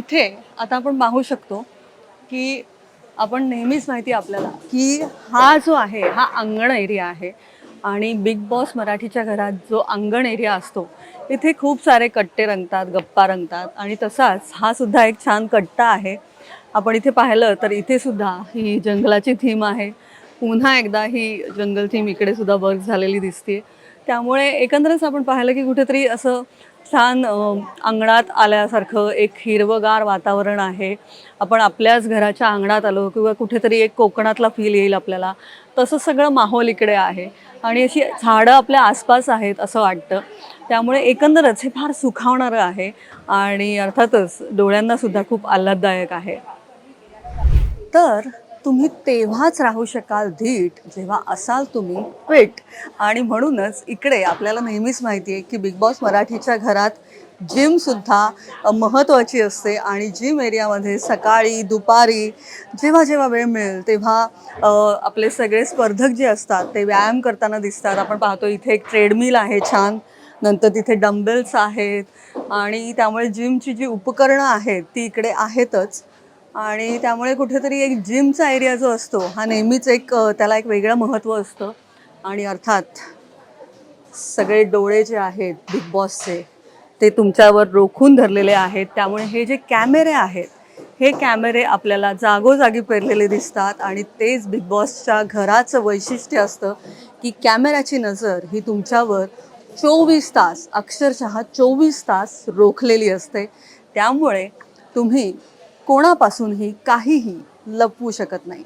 इथे आता आपण पाहू शकतो की आपण नेहमीच माहिती आहे आपल्याला की हा जो आहे हा अंगण एरिया आहे आणि बिग बॉस मराठीच्या घरात जो अंगण एरिया असतो इथे खूप सारे कट्टे रंगतात, गप्पा रंगतात आणि तसाच हा सुद्धा एक छान कट्टा आहे. आपण इथे पाहिलं तर इथे सुद्धा ही जंगलाची थीम आहे. पुन्हा एकदा ही जंगल थीम इकडे सुद्धा वर्क झालेली दिसते. त्यामुळे एकंदरच आपण पाहिलं की कुठेतरी असं छान अंगणात आल्यासारखं एक हिरवंगार वातावरण आहे. आपण आपल्याच घराच्या अंगणात आलो किंवा कुठेतरी एक कोकणातला फील येईल आपल्याला. तसं सगळं माहोल इकडे आहे आणि अशी झाडं आपल्या आसपास आहेत असं वाटतं. त्यामुळे एकंदरच हे फार सुखावणारं आहे आणि अर्थातच डोळ्यांनासुद्धा खूप आल्हाददायक आहे. तर तुम्ही तेव्हाच राहू शकाल धीट जेव्हा असाल तुम्ही फिट. आणि म्हणूनच इकडे आपल्याला नेहमीच माहिती आहे की बिग बॉस मराठीच्या घरात जिमसुद्धा महत्त्वाची असते आणि जिम एरियामध्ये सकाळी दुपारी जेव्हा जेव्हा वेळ मिळेल तेव्हा आपले सगळे स्पर्धक जे असतात ते व्यायाम करताना दिसतात. आपण पाहतो इथे एक ट्रेडमिल आहे छान, नंतर तिथे डंबेल्स आहेत आणि त्यामुळे जिमची जी उपकरणं आहेत ती इकडे आहेतच. आणि त्यामुळे कुठेतरी एक जिमचा एरिया जो असतो हा नेहमीच एक त्याला एक वेगळं महत्त्व असतं. आणि अर्थात सगळे डोळे जे आहेत बिग बॉसचे ते तुमच्यावर रोखून धरलेले आहेत. त्यामुळे हे जे कॅमेरे आहेत हे कॅमेरे आपल्याला जागोजागी पेरलेले दिसतात आणि तेच बिग बॉसच्या घराचं वैशिष्ट्य असतं की कॅमेऱ्याची नजर ही तुमच्यावर 24 तास अक्षरशः 24 तास रोखलेली असते. त्यामुळे तुम्ही कोणापासूनही काहीही लपवू शकत नाही.